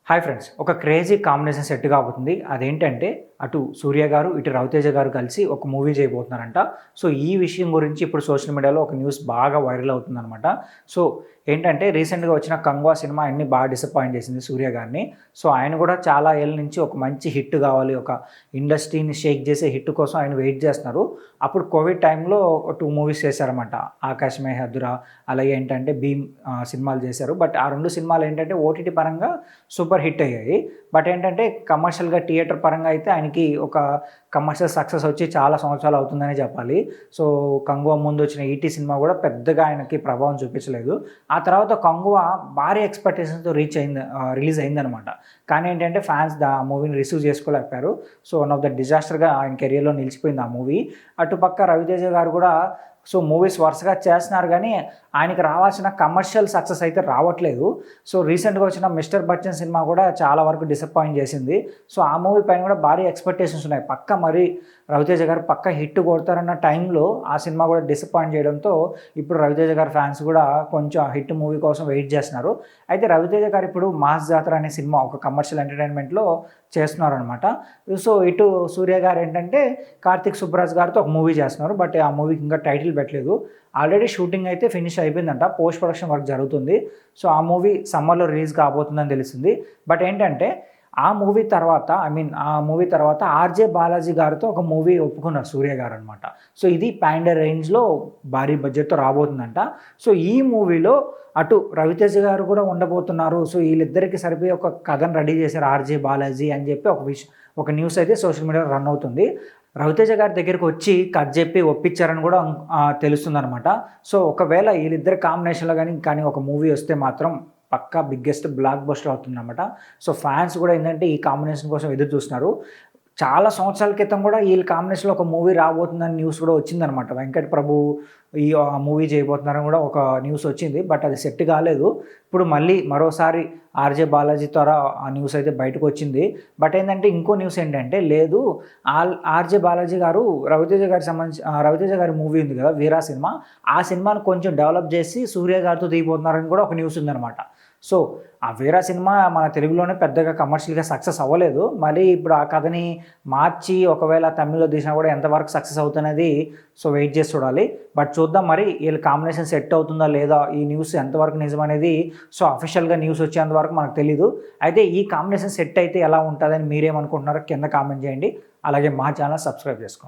Hi friends, ఒక crazy combination set కాబోతుంది. అదేంటంటే అటు సూర్య గారు, ఇటు రవితేజ గారు కలిసి ఒక మూవీ చేయబోతున్నారంట. సో ఈ విషయం గురించి ఇప్పుడు సోషల్ మీడియాలో ఒక న్యూస్ బాగా వైరల్ అవుతుందన్నమాట. సో ఏంటంటే రీసెంట్గా వచ్చిన కంగువా సినిమా ఆయన్ని బాగా డిసప్పాయింట్ చేసింది సూర్య గారిని. సో ఆయన కూడా చాలా ఏళ్ళ నుంచి ఒక మంచి హిట్ కావాలి, ఒక ఇండస్ట్రీని షేక్ చేసే హిట్ కోసం ఆయన వెయిట్ చేస్తున్నారు. అప్పుడు కోవిడ్ టైంలో 2 మూవీస్ చేశారన్నమాట. ఆకాశమే హద్దురా, అలాగే ఏంటంటే భీమ్ సినిమాలు చేశారు. బట్ ఆ 2 సినిమాలు ఏంటంటే ఓటీటీ పరంగా సూపర్ హిట్ అయ్యాయి. బట్ ఏంటంటే కమర్షియల్గా థియేటర్ పరంగా అయితే ఆయనకి ఒక కమర్షియల్ సక్సెస్ వచ్చి చాలా సంవత్సరాలు అవుతుందని చెప్పాలి. సో కంగువా ముందు వచ్చిన ఈటీ సినిమా కూడా పెద్దగా ఆయనకి ప్రభావం చూపించలేదు. ఆ తర్వాత కంగువా భారీ ఎక్స్పెక్టేషన్స్తో రిలీజ్ అయిందనమాట. కానీ ఏంటంటే ఫ్యాన్స్ మూవీని రిసీవ్ చేసుకోలేకపోయారు. సో వన్ ఆఫ్ ద డిజాస్టర్గా ఆయన కెరియర్లో నిలిచిపోయింది ఆ మూవీ. అటుపక్క రవితేజ గారు కూడా సో మూవీస్ వరుసగా చేస్తున్నారు, కానీ ఆయనకి రావాల్సిన కమర్షియల్ సక్సెస్ అయితే రావట్లేదు. సో రీసెంట్గా వచ్చిన మిస్టర్ బచ్చన్ సినిమా కూడా చాలా వరకు డిసప్పాయింట్ చేసింది. సో ఆ మూవీ పైన కూడా భారీ ఎక్స్పెక్టేషన్స్ ఉన్నాయి. పక్క మరి రవితేజ గారు పక్క హిట్ కొడతారన్న టైంలో ఆ సినిమా కూడా డిసప్పాయింట్ చేయడంతో ఇప్పుడు రవితేజ గారి ఫ్యాన్స్ కూడా కొంచెం హిట్ మూవీ కోసం వెయిట్ చేస్తున్నారు. అయితే రవితేజ గారు ఇప్పుడు మాస్ జాతర అనే సినిమా ఒక కమర్షియల్ ఎంటర్టైన్మెంట్లో చేస్తున్నారనమాట. సో ఇటు సూర్య గారు ఏంటంటే కార్తిక్ సుబ్బరాజ్ గారితో ఒక మూవీ చేస్తున్నారు. బట్ ఆ మూవీకి ఇంకా టైటిల్ పెట్టలేదు. ఆల్రెడీ షూటింగ్ అయితే ఫినిష్ అయిపోయిందంట, పోస్ట్ ప్రొడక్షన్ వర్క్ జరుగుతుంది. సో ఆ మూవీ సమ్మర్లో రిలీజ్ కాబోతుందని తెలిసింది. బట్ ఏంటంటే ఆ మూవీ తర్వాత ఆర్జే బాలాజీ గారితో ఒక మూవీ ఒప్పుకున్నారు సూర్య గారు అనమాట. సో ఇది ప్యాండర్ రేంజ్లో భారీ బడ్జెట్తో రాబోతుందంట. సో ఈ మూవీలో అటు రవితేజ గారు కూడా ఉండబోతున్నారు. సో వీళ్ళిద్దరికి సరిపోయి ఒక కథను రెడీ చేశారు ఆర్జే బాలాజీ అని చెప్పి ఒక న్యూస్ అయితే సోషల్ మీడియాలో రన్ అవుతుంది. రవితేజ గారి దగ్గరికి వచ్చి కథ చెప్పి ఒప్పించారని కూడా తెలుస్తుంది అనమాట. సో ఒకవేళ వీళ్ళిద్దరి కాంబినేషన్లో కానీ ఒక మూవీ వస్తే మాత్రం పక్కా బిగ్గెస్ట్ బ్లాక్ బస్టర్ అవుతుందన్నమాట. సో ఫ్యాన్స్ కూడా ఏంటంటే ఈ కాంబినేషన్ కోసం ఎదురు చూస్తున్నారు. చాలా సంవత్సరాల క్రితం కూడా వీళ్ళ కాంబినేషన్లో ఒక మూవీ రాబోతుందని న్యూస్ కూడా వచ్చిందనమాట. వెంకట్ ప్రభు ఈ మూవీ చేయబోతున్నారని కూడా ఒక న్యూస్ వచ్చింది. బట్ అది సెట్ కాలేదు. ఇప్పుడు మళ్ళీ మరోసారి ఆర్జే బాలాజీ ద్వారా ఆ న్యూస్ అయితే బయటకు వచ్చింది. బట్ ఏంటంటే ఇంకో న్యూస్ ఏంటంటే లేదు, ఆర్జే బాలాజీ గారు రవితేజ గారి మూవీ ఉంది కదా వీరా సినిమా, ఆ సినిమాను కొంచెం డెవలప్ చేసి సూర్య గారితో దిగిపోతున్నారని కూడా ఒక న్యూస్ ఉందన్నమాట. సో ఆ వీరా సినిమా మన తెలుగులోనే పెద్దగా కమర్షియల్గా సక్సెస్ అవ్వలేదు. మరి ఇప్పుడు ఆ కథని మార్చి ఒకవేళ తమిళ్లో తీసినా కూడా ఎంతవరకు సక్సెస్ అవుతున్నది సో వెయిట్ చేసి చూడాలి. బట్ చూద్దాం మరి వీళ్ళ కాంబినేషన్ సెట్ అవుతుందా లేదా, ఈ న్యూస్ ఎంతవరకు నిజం అనేది సో అఫీషియల్గా న్యూస్ వచ్చేంత వరకు మనకు తెలీదు. అయితే ఈ కాంబినేషన్ సెట్ అయితే ఎలా ఉంటుందని మీరేమనుకుంటున్నారో కింద కామెంట్ చేయండి. అలాగే మా ఛానల్ సబ్స్క్రైబ్ చేసుకోండి.